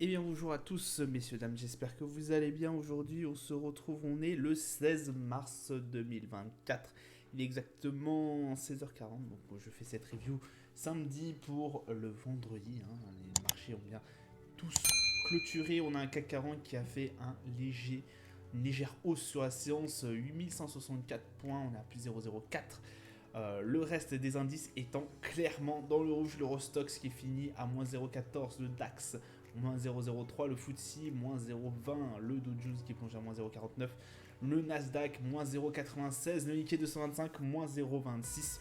Eh bien bonjour à tous messieurs dames, j'espère que vous allez bien. Aujourd'hui on se retrouve, on est le 16 mars 2024. Il est exactement 16h40, donc je fais cette review samedi pour le vendredi. Les marchés ont bien tous clôturé. On a un CAC 40 qui a fait une légère hausse sur la séance, 8164 points, on est à plus 0,04. Le reste des indices étant clairement dans le rouge, l'Eurostoxx qui finit à moins 0,14, le DAX moins 0,03, le FTSE moins 0,20, le Dow Jones qui plonge à moins 0,49, le Nasdaq moins 0,96, le Nikkei 225 moins 0,26.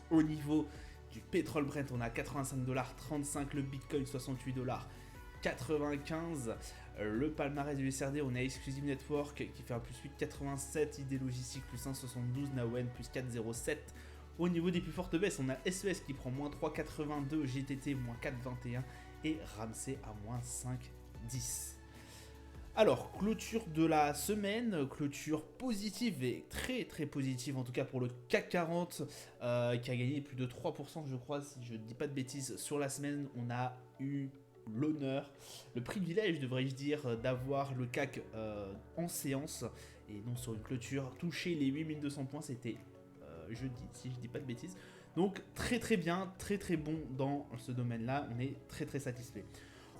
Au niveau du pétrole Brent, on a 85,35$, le Bitcoin 68,95$. Le palmarès du SRD, on a Exclusive Network qui fait un plus 8,87, ID Logistique plus 1,72, Nawen plus 4,07. Au niveau des plus fortes baisses, on a SES qui prend moins 3,82, GTT moins 4,21 et Ramsey à moins 5,10. Alors, clôture de la semaine, clôture positive et très très positive en tout cas pour le CAC 40 qui a gagné plus de 3% je crois, si je ne dis pas de bêtises. Sur la semaine, on a eu l'honneur, le privilège devrais-je dire, d'avoir le CAC en séance et non sur une clôture. Toucher les 8200 points, c'était jeudi si je ne dis pas de bêtises. Donc très très bien, très très bon dans ce domaine-là, on est très très satisfait.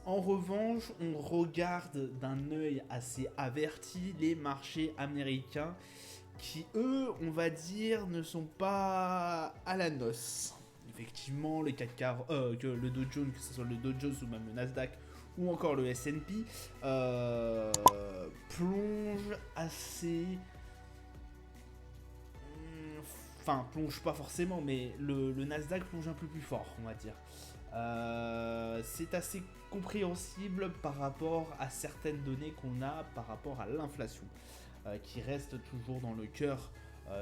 En revanche, on regarde d'un œil assez averti les marchés américains qui, eux, on va dire, ne sont pas à la noce. Effectivement, le CAC 40, que le Dow Jones, que ce soit le Dow Jones ou même le Nasdaq ou encore le S&P, plonge assez... Enfin, plonge pas forcément, mais le Nasdaq plonge un peu plus fort, on va dire. C'est assez compréhensible par rapport à certaines données qu'on a par rapport à l'inflation, qui reste toujours dans le cœur,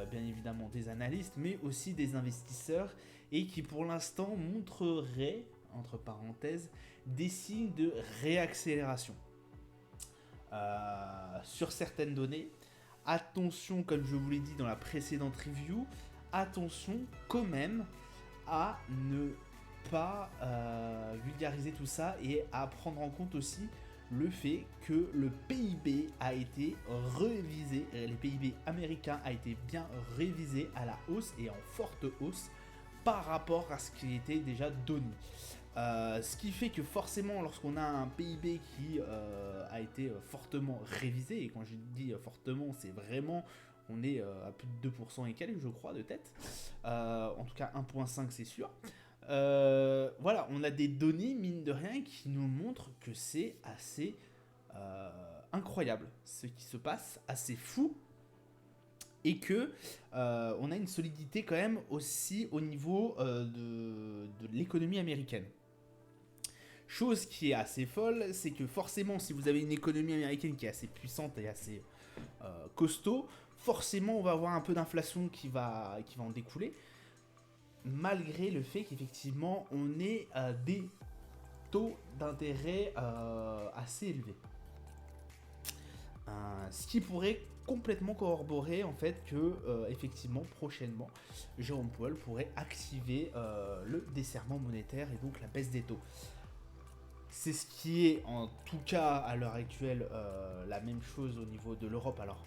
bien évidemment, des analystes, mais aussi des investisseurs, et qui pour l'instant montrerait, entre parenthèses, des signes de réaccélération. Sur certaines données, attention, comme je vous l'ai dit dans la précédente review, attention quand même à ne pas vulgariser tout ça et à prendre en compte aussi le fait que le PIB a été révisé, le PIB américain a été bien révisé à la hausse et en forte hausse par rapport à ce qui était déjà donné. Ce qui fait que forcément lorsqu'on a un PIB qui a été fortement révisé, et quand je dis fortement c'est vraiment on est à plus de 2% et quelques je crois de tête, en tout cas 1,5 c'est sûr. Voilà, on a des données mine de rien qui nous montrent que c'est assez incroyable ce qui se passe, assez fou, et que on a une solidité quand même aussi au niveau de l'économie américaine. Chose qui est assez folle, c'est que forcément, si vous avez une économie américaine qui est assez puissante et assez costaud, forcément, on va avoir un peu d'inflation qui va en découler, malgré le fait qu'effectivement, on ait des taux d'intérêt assez élevés. Ce qui pourrait complètement corroborer en fait que effectivement prochainement Jérôme Powell pourrait activer le desserrement monétaire et donc la baisse des taux. C'est ce qui est en tout cas à l'heure actuelle la même chose au niveau de l'Europe. Alors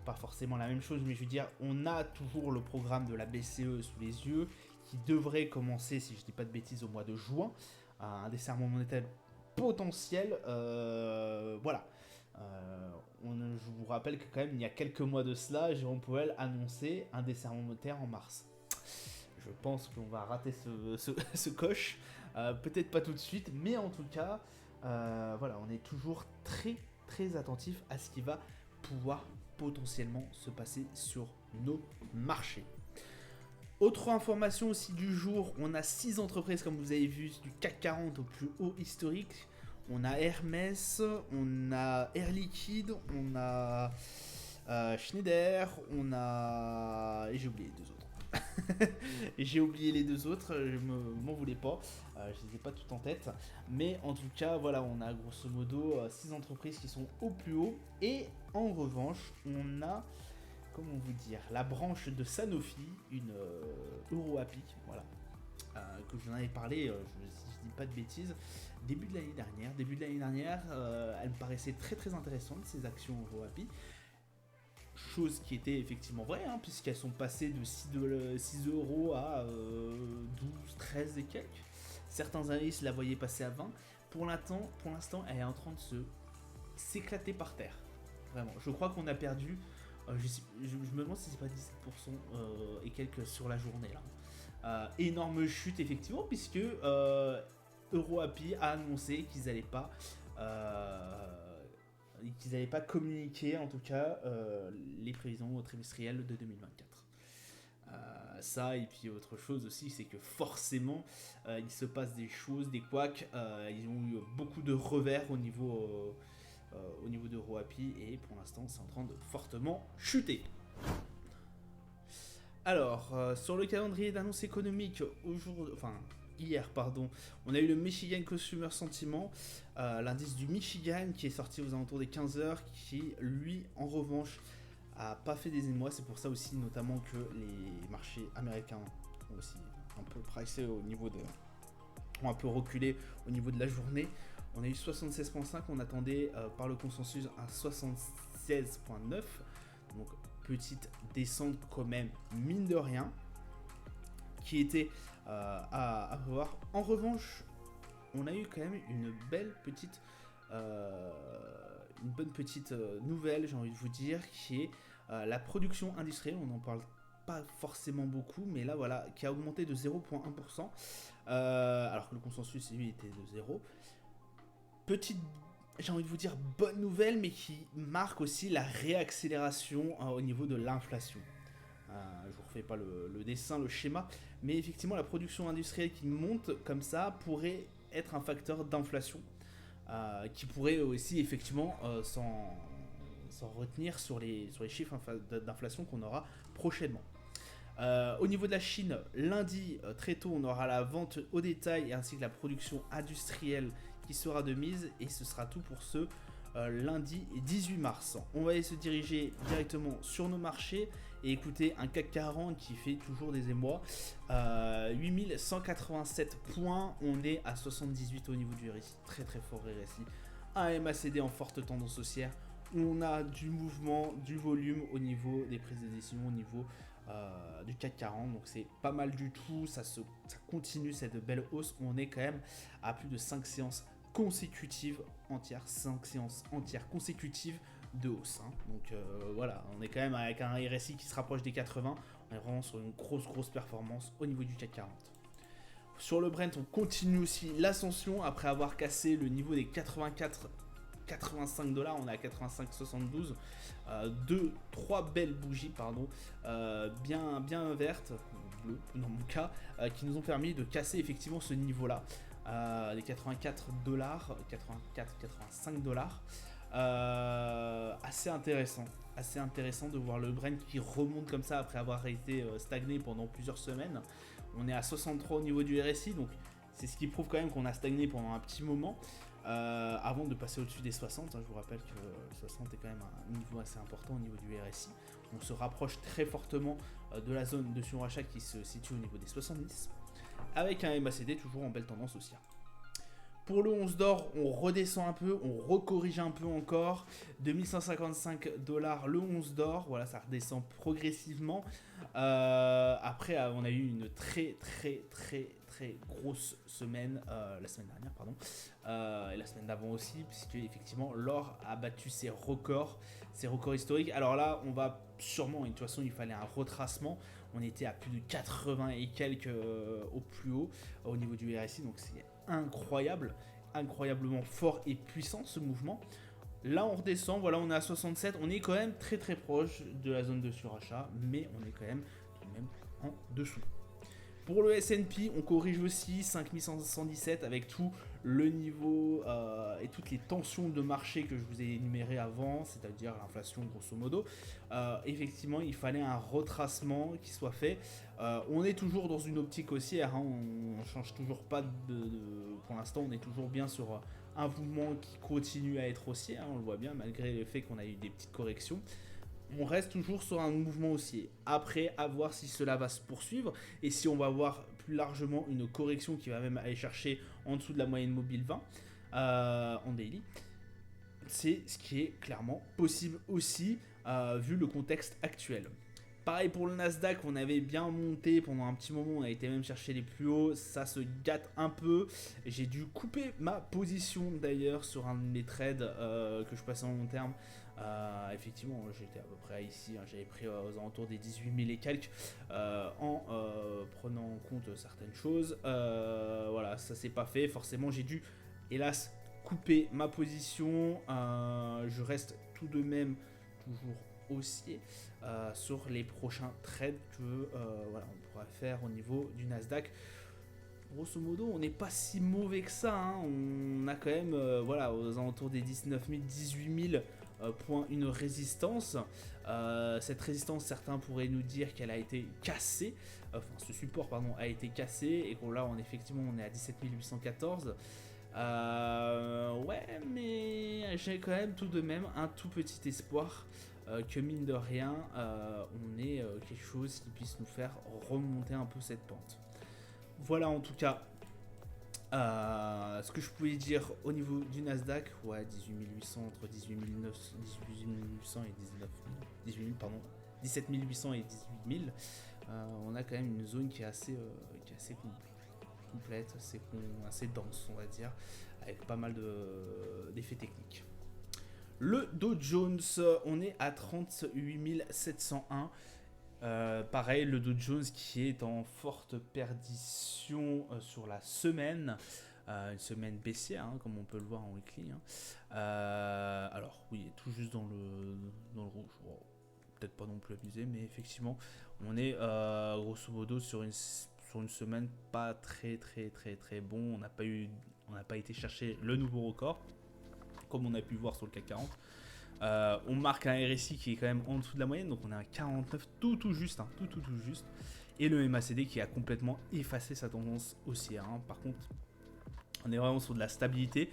pas forcément la même chose, mais je veux dire, on a toujours le programme de la BCE sous les yeux qui devrait commencer, si je dis pas de bêtises, au mois de juin, un desserrement monétaire potentiel. Voilà. Je vous rappelle que quand même il y a quelques mois de cela, Jérôme Powell annonçait un desserrement monétaire en mars. Je pense qu'on va rater ce coche. Peut-être pas tout de suite, mais en tout cas, voilà, on est toujours très très attentif à ce qui va pouvoir potentiellement se passer sur nos marchés. Autre information aussi du jour, on a 6 entreprises comme vous avez vu du CAC 40 au plus haut historique. On a Hermès, on a Air Liquide, on a Schneider, on a... Et j'ai oublié les deux autres. J'ai oublié les deux autres, je m'en voulais pas, je les ai pas toutes en tête. Mais en tout cas, voilà, on a grosso modo 6 entreprises qui sont au plus haut. Et en revanche, on a, comment vous dire, la branche de Sanofi, une EuroAPI, voilà, que je vous en avais parlé, si je dis pas de bêtises, début de l'année dernière. Début de l'année dernière, elle me paraissait très très intéressante, ces actions EuroAPI. Chose qui était effectivement vraie, hein, puisqu'elles sont passées de 6 euros à 12, 13 et quelques. Certains analystes la voyaient passer à 20. Pour l'instant, elle est en train de s'éclater par terre. Vraiment. Je crois qu'on a perdu, je me demande si c'est pas 17% et quelques sur la journée là. Énorme chute effectivement, puisque EuroAPI a annoncé qu'ils n'allaient pas communiquer en tout cas les prévisions trimestrielles de 2024. Ça, et puis autre chose aussi, c'est que forcément il se passe des choses, des couacs. Ils ont eu beaucoup de revers au niveau d'EuroAPI, et pour l'instant c'est en train de fortement chuter. Alors, sur le calendrier d'annonces économiques, hier, on a eu le Michigan Consumer Sentiment, l'indice du Michigan qui est sorti aux alentours des 15h, qui lui, en revanche, a pas fait des émois. C'est pour ça aussi, notamment, que les marchés américains ont aussi un peu pricé ont un peu reculé au niveau de la journée. On a eu 76.5, on attendait par le consensus un 76.9, donc petite descente quand même, mine de rien, qui était à voir. En revanche, on a eu quand même une bonne petite nouvelle, j'ai envie de vous dire, qui est la production industrielle. On n'en parle pas forcément beaucoup, mais là voilà, qui a augmenté de 0,1%, alors que le consensus lui était de 0. Petite, j'ai envie de vous dire, bonne nouvelle, mais qui marque aussi la réaccélération au niveau de l'inflation. Je vous refais pas le dessin, le schéma, mais effectivement la production industrielle qui monte comme ça pourrait être un facteur d'inflation, qui pourrait aussi effectivement s'en retenir sur les chiffres d'inflation qu'on aura prochainement. Au niveau de la Chine, lundi, très tôt, on aura la vente au détail ainsi que la production industrielle qui sera de mise, et ce sera tout pour ce lundi 18 mars. On va aller se diriger directement sur nos marchés et écouter un CAC 40 qui fait toujours des émois. 8187 points, on est à 78 au niveau du RSI, très très fort RSI. Un MACD en forte tendance haussière. On a du mouvement, du volume au niveau des prises de décision, au niveau du CAC 40, donc c'est pas mal du tout. Ça continue cette belle hausse. On est quand même à plus de 5 séances consécutives entières, 5 séances entières consécutives de hausse, hein. Donc voilà, on est quand même avec un RSI qui se rapproche des 80. On est vraiment sur une grosse performance au niveau du CAC 40. Sur le Brent, on continue aussi l'ascension après avoir cassé le niveau des 85 $. On est à 85,72. 3 belles bougies, bien vertes, bleues dans mon cas, qui nous ont permis de casser effectivement ce niveau-là, les 84 $, 85 $. Assez intéressant de voir le Brent qui remonte comme ça après avoir été stagné pendant plusieurs semaines. On est à 63 au niveau du RSI, donc c'est ce qui prouve quand même qu'on a stagné pendant un petit moment. Avant de passer au-dessus des 60, hein, je vous rappelle que 60 est quand même un niveau assez important au niveau du RSI. On se rapproche très fortement de la zone de surachat qui se situe au niveau des 70, avec un MACD toujours en belle tendance haussière. Pour le 11 d'or, on redescend un peu, on recorrige un peu encore. 2155 $ le 11 d'or, voilà, ça redescend progressivement. Après, on a eu une très grosse semaine, la semaine dernière, et la semaine d'avant aussi, puisque effectivement l'or a battu ses records historiques. Alors là, on va sûrement, et de toute façon, il fallait un retracement. On était à plus de 80 et quelques au plus haut au niveau du RSI, donc c'est incroyablement fort et puissant ce mouvement. Là on redescend, voilà, on est à 67, on est quand même très proche de la zone de surachat, mais on est quand même tout de même en dessous. Pour le S&P, on corrige aussi 5117 avec tout le niveau et toutes les tensions de marché que je vous ai énumérées avant, c'est-à-dire l'inflation grosso modo. Effectivement, il fallait un retracement qui soit fait. On est toujours dans une optique haussière, hein, on ne change toujours pas pour l'instant, on est toujours bien sur un mouvement qui continue à être haussier, hein, on le voit bien, malgré le fait qu'on a eu des petites corrections. On reste toujours sur un mouvement haussier. Après, à voir si cela va se poursuivre et si on va voir plus largement une correction qui va même aller chercher en dessous de la moyenne mobile 20 en daily. C'est ce qui est clairement possible aussi vu le contexte actuel. Pareil pour le Nasdaq, on avait bien monté pendant un petit moment, on a été même chercher les plus hauts, ça se gâte un peu. J'ai dû couper ma position d'ailleurs sur un de mes trades que je passais en long terme. Effectivement, j'étais à peu près ici, hein, j'avais pris aux alentours des 18 000 et quelques en prenant en compte certaines choses. Voilà, ça s'est pas fait, forcément j'ai dû, hélas, couper ma position. Je reste tout de même toujours haussier sur les prochains trades que voilà, on pourra faire au niveau du Nasdaq. Grosso modo, on n'est pas si mauvais que ça, hein. On a quand même voilà, aux alentours des 19 000, 18 000 points une résistance. Cette résistance, certains pourraient nous dire qu'elle a été cassée, enfin ce support pardon a été cassé et qu'on là effectivement on est à 17 814. Ouais, mais j'ai quand même tout de même un tout petit espoir que mine de rien, on ait quelque chose qui puisse nous faire remonter un peu cette pente. Voilà en tout cas ce que je pouvais dire au niveau du Nasdaq. Ouais, 18 800, entre 18 800 et 17 800 et 18 000. On a quand même une zone qui est assez complète, assez dense, on va dire, avec pas mal d'effets techniques. Le Dow Jones, on est à 38 701. Pareil, le Dow Jones qui est en forte perdition sur la semaine. Une semaine baissière, hein, comme on peut le voir en weekly. Hein. Alors, oui, tout juste dans le rouge. Bon, peut-être pas non plus abusé, mais effectivement, on est grosso modo sur une semaine pas très bon. On n'a pas été chercher le nouveau record, comme on a pu voir sur le CAC 40. On marque un RSI qui est quand même en dessous de la moyenne, donc on est à 49, tout juste, hein, tout juste. Et le MACD qui a complètement effacé sa tendance haussière. Hein. Par contre, on est vraiment sur de la stabilité.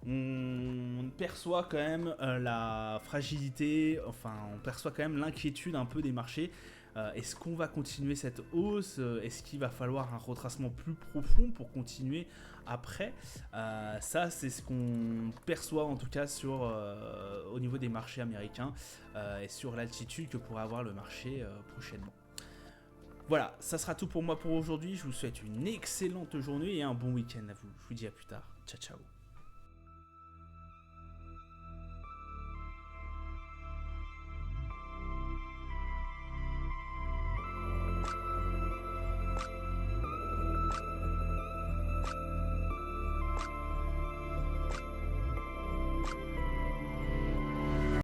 On perçoit quand même la fragilité, enfin on perçoit quand même l'inquiétude un peu des marchés. Est-ce qu'on va continuer cette hausse? Est-ce qu'il va falloir un retracement plus profond pour continuer après? Ça, c'est ce qu'on perçoit en tout cas au niveau des marchés américains et sur l'altitude que pourrait avoir le marché prochainement. Voilà, ça sera tout pour moi pour aujourd'hui. Je vous souhaite une excellente journée et un bon week-end à vous. Je vous dis à plus tard. Ciao, ciao.